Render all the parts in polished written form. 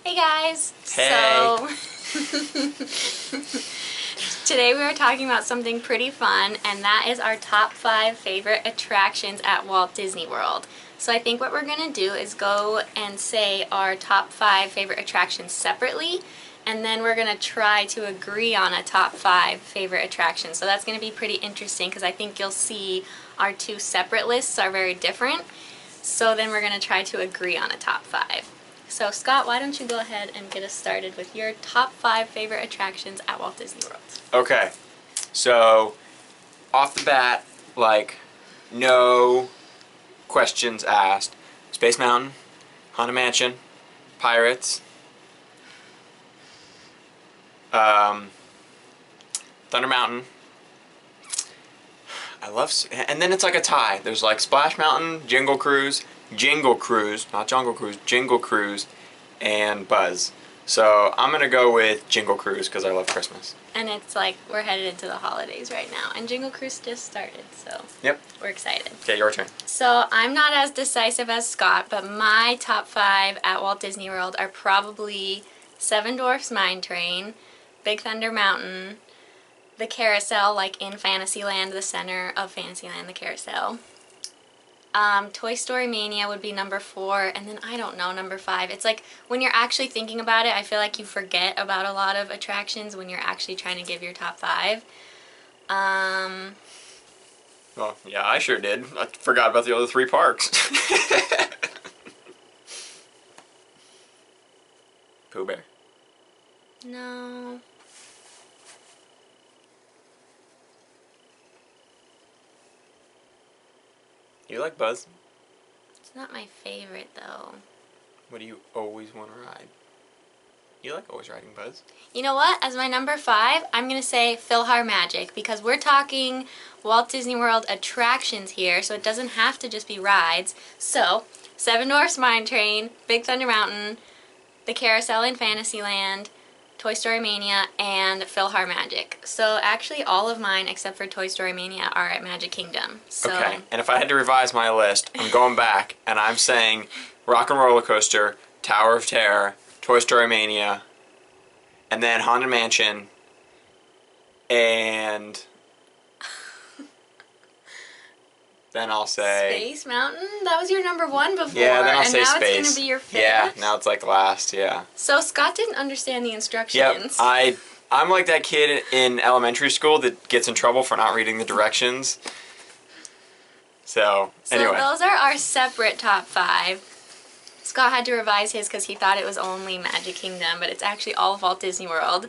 Hey guys! Hey! So, today we are talking about something pretty fun, and that is our top 5 favorite attractions at Walt Disney World. So I think what we're going to do is go and say our top 5 favorite attractions separately, and then we're going to try to agree on a top 5 favorite attractions. So that's going to be pretty interesting because I think you'll see our 2 separate lists are very different. So then we're going to try to agree on a top 5. So Scott, why don't you go ahead and get us started with your top 5 favorite attractions at Walt Disney World. Okay, so off the bat, like, no questions asked. Space Mountain, Haunted Mansion, Pirates, Thunder Mountain. And then it's like a tie. There's like Splash Mountain, Jingle Cruise, not Jungle Cruise, Jingle Cruise, and Buzz. So I'm gonna go with Jingle Cruise because I love Christmas. And it's like we're headed into the holidays right now, and Jingle Cruise just started, so Yep. We're excited. Okay, your turn. So I'm not as decisive as Scott, but my top 5 at Walt Disney World are probably Seven Dwarfs Mine Train, Big Thunder Mountain, the carousel, like in Fantasyland, the center of Fantasyland, the carousel. Toy Story Mania would be number 4, and then I don't know, number 5. It's like when you're actually thinking about it, I feel like you forget about a lot of attractions when you're actually trying to give your top 5. Well, yeah, I sure did. I forgot about the other 3 parks. Pooh Bear. No. You like Buzz? It's not my favorite, though. What do you always want to ride? You like always riding Buzz? You know what? As my number 5, I'm going to say PhilharMagic, because we're talking Walt Disney World attractions here, so it doesn't have to just be rides. So, Seven Dwarfs Mine Train, Big Thunder Mountain, the Carousel in Fantasyland, Toy Story Mania, and PhilharMagic. So actually all of mine, except for Toy Story Mania, are at Magic Kingdom. So. Okay, and if I had to revise my list, I'm going back, and I'm saying Rock and Roller Coaster, Tower of Terror, Toy Story Mania, and then Haunted Mansion, and then I'll say... Space Mountain? That was your number 1 before. Yeah, then I'll say Space. And now Space. it's going to be your favorite? Yeah, now it's like last, yeah. So Scott didn't understand the instructions. Yep, I'm like that kid in elementary school that gets in trouble for not reading the directions. So anyway. So those are our separate top 5. Scott had to revise his because he thought it was only Magic Kingdom, but it's actually all of Walt Disney World.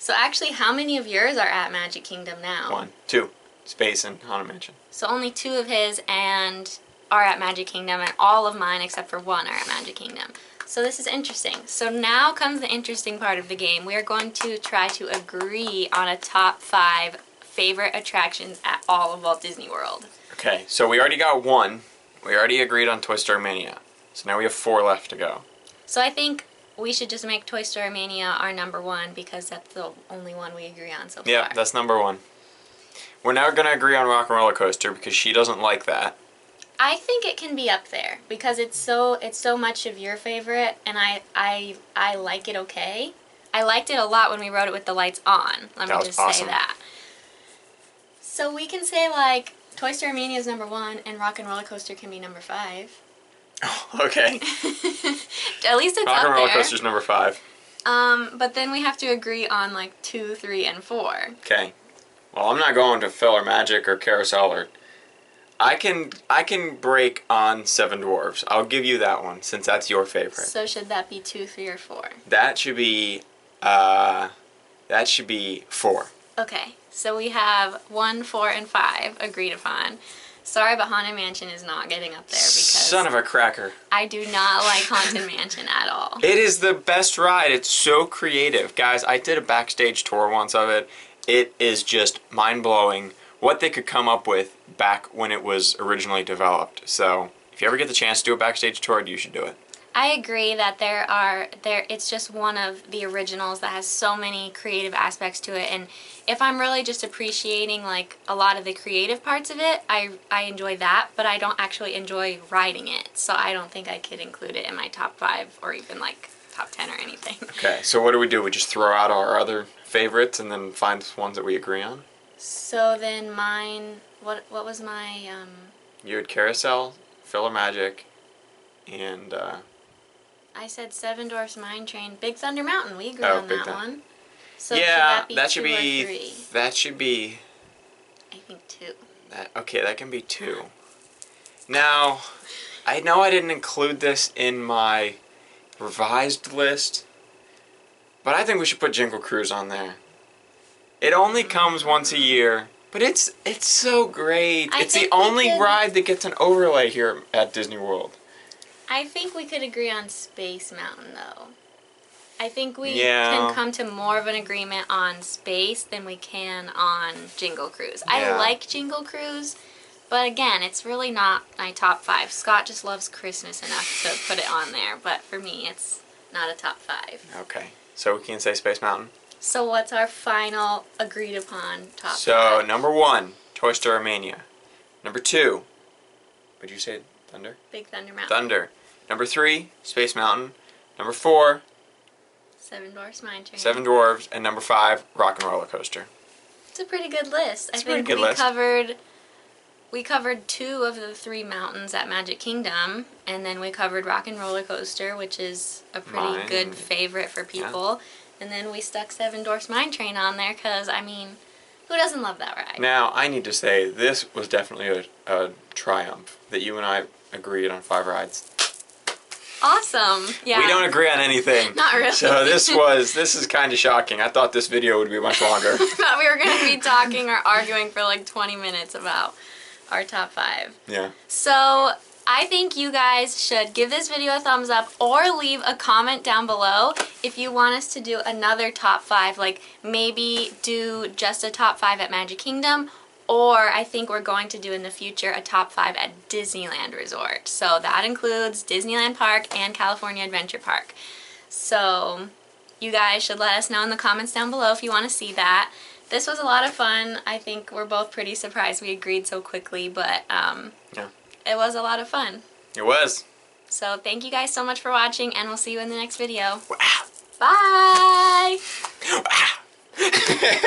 So actually, how many of yours are at Magic Kingdom now? 1, 2. Space and Haunted Mansion. So only 2 of his and are at Magic Kingdom, and all of mine except for 1 are at Magic Kingdom. So this is interesting. So now comes the interesting part of the game. We are going to try to agree on a top 5 favorite attractions at all of Walt Disney World. Okay, so we already got 1. We already agreed on Toy Story Mania. So now we have 4 left to go. So I think we should just make Toy Story Mania our number 1 because that's the only one we agree on so far. Yeah, that's number 1. We're now going to agree on Rock and Roller Coaster because she doesn't like that. I think it can be up there because it's so much of your favorite, and I like it okay. I liked it a lot when we rode it with the lights on. Let me just say that. So we can say like Toy Story Mania is number 1 and Rock and Roller Coaster can be number 5. Oh, okay. At least it's Rock up and Roller there. Coaster's number 5. But then we have to agree on like 2, 3, and 4. Okay. Well, I'm not going to PhilharMagic or Carousel or... I can break on Seven Dwarfs. I'll give you that one since that's your favorite. So should that be 2, 3, or 4? That should be 4. Okay. So we have 1, 4, and 5 agreed upon. Sorry, but Haunted Mansion is not getting up there because... Son of a cracker. I do not like Haunted Mansion at all. It is the best ride. It's so creative. Guys, I did a backstage tour once of it. It is just mind-blowing what they could come up with back when it was originally developed. So, if you ever get the chance to do a backstage tour, you should do it. I agree that it's just one of the originals that has so many creative aspects to it, and if I'm really just appreciating like a lot of the creative parts of it, I enjoy that, but I don't actually enjoy riding it, so I don't think I could include it in my top 5 or even like top 10 or anything. anything. Okay, so what do? We just throw out our other favorites and then find ones that we agree on? So then mine, what was my, You had Carousel, Filler Magic, and, I said Seven Dwarfs Mine Train, Big Thunder Mountain. We agree Oh, on Big that Thunder. one. So yeah, should that be that two should or be, three? that should be, I think two. okay, that can be 2. Now, I know I didn't include this in my revised list, but I think we should put Jingle Cruise on there. It only comes once a year, but it's so great. It's the only ride that gets an overlay here at Disney World. I think we could agree on Space Mountain, though. I think we Yeah. can come to more of an agreement on Space than we can on Jingle Cruise. Yeah. I like Jingle Cruise, but again, it's really not my top 5. Scott just loves Christmas enough to put it on there, but for me, it's not a top 5. Okay, so we can say Space Mountain. So what's our final agreed upon top 5? So, number 1, Toy Story Mania. Number 2, would you say Thunder? Big Thunder Mountain. Thunder. Number 3, Space Mountain. Number 4, Seven Dwarfs Mine Train. Seven Dwarfs. And number 5, Rock and Roller Coaster. It's a pretty good list. It's I a pretty think good list. we covered 2 of the 3 mountains at Magic Kingdom, and then we covered Rock and Roller Coaster, which is a pretty good favorite for people. And then we stuck Seven Dwarfs Mine Train on there because, I mean, who doesn't love that ride? Now, I need to say, this was definitely a triumph that you and I agreed on 5 rides. Awesome. Yeah. We don't agree on anything. Not really. So this is kind of shocking. I thought this video would be much longer. I thought we were going to be talking or arguing for like 20 minutes about our top 5. Yeah. So I think you guys should give this video a thumbs up or leave a comment down below if you want us to do another top 5. Like maybe do just a top 5 at Magic Kingdom, or I think we're going to do in the future a top 5 at Disneyland Resort. So that includes Disneyland Park and California Adventure Park. So you guys should let us know in the comments down below if you want to see that. This was a lot of fun. I think we're both pretty surprised we agreed so quickly, but Yeah. It was a lot of fun. It was. So thank you guys so much for watching, and we'll see you in the next video. Wow. Bye! Wow.